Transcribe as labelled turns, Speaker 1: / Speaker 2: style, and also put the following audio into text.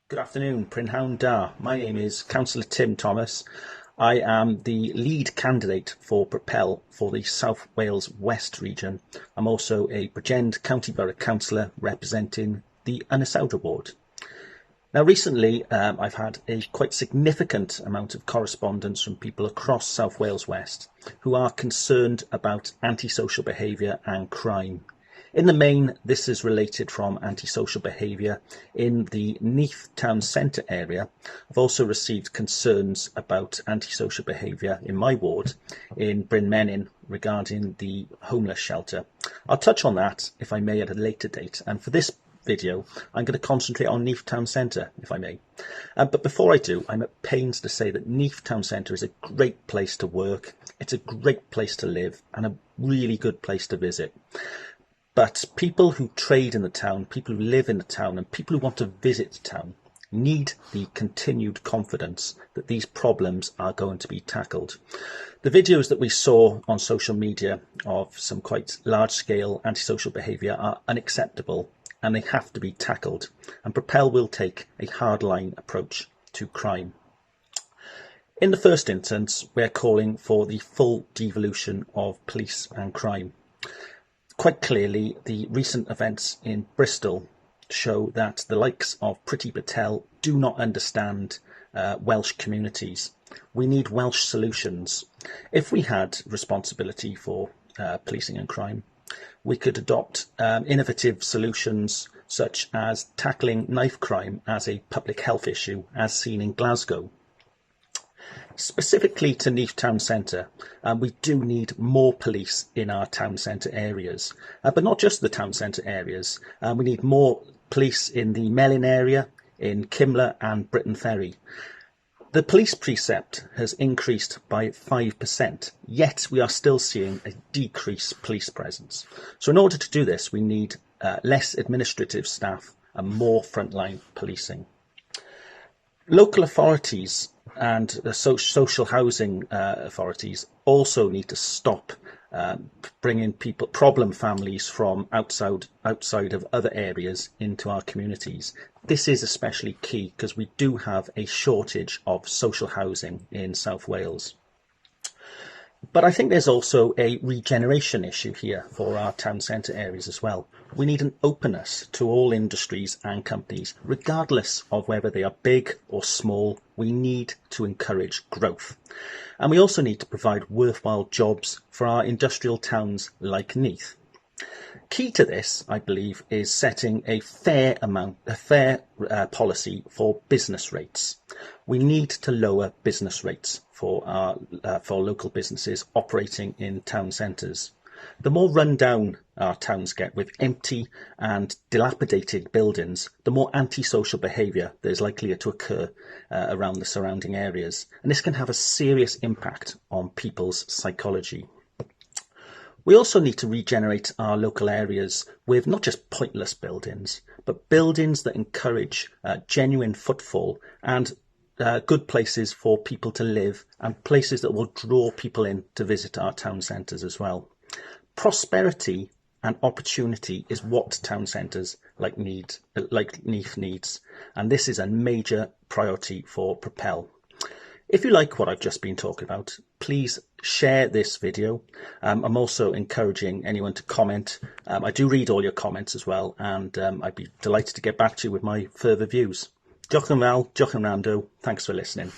Speaker 1: Good afternoon, Prynhawn Da. My name is Councillor Tim Thomas. I am the lead candidate for Propel for the South Wales West region. I'm also a Bridgend County Borough Councillor representing the Ynysoder ward. Now recently I've had a quite significant amount of correspondence from people across South Wales West who are concerned about antisocial behaviour and crime. In the main, this is related from antisocial behaviour in the Neath town centre area. I've also received concerns about antisocial behaviour in my ward in Bryn Menyn regarding the homeless shelter. I'll touch on that, if I may, at a later date. And for this video, I'm going to concentrate on Neath town centre, if I may. But before I do, I'm at pains to say that Neath town centre is a great place to work. It's a great place to live and a really good place to visit. But people who trade in the town, people who live in the town and people who want to visit the town need the continued confidence that these problems are going to be tackled. The videos that we saw on social media of some quite large-scale antisocial behaviour are unacceptable and they have to be tackled. And Propel will take a hardline approach to crime. In the first instance, we're calling for the full devolution of police and crime. Quite clearly, the recent events in Bristol show that the likes of Priti Patel do not understand Welsh communities. We need Welsh solutions. If we had responsibility for policing and crime, we could adopt innovative solutions such as tackling knife crime as a public health issue, as seen in Glasgow. Specifically to Neath town centre, we do need more police in our town centre areas, but not just the town centre areas. We need more police in the Melyn area, in Cymla and Briton Ferry. The police precept has increased by 5%, yet we are still seeing a decreased police presence. So in order to do this, we need less administrative staff and more frontline policing. Local authorities and the social housing authorities also need to stop bringing problem families from outside of other areas into our communities. This is especially key because we do have a shortage of social housing in South Wales. But I think there's also a regeneration issue here for our town centre areas as well. We need an openness to all industries and companies, regardless of whether they are big or small. We need to encourage growth. And we also need to provide worthwhile jobs for our industrial towns like Neath. Key to this, I believe, is setting a fair policy for business rates. We need to lower business rates for local businesses operating in town centres. The more run-down our towns get with empty and dilapidated buildings, the more antisocial behaviour that is likely to occur around the surrounding areas. And this can have a serious impact on people's psychology. We also need to regenerate our local areas with not just pointless buildings, but buildings that encourage genuine footfall and good places for people to live and places that will draw people in to visit our town centres as well. Prosperity and opportunity is what town centres like Neath needs, and this is a major priority for Propel. If you like what I've just been talking about, please share this video. I'm also encouraging anyone to comment. I do read all your comments as well, and I'd be delighted to get back to you with my further views. Diolch yn fawr, diolch yn rando. Thanks for listening.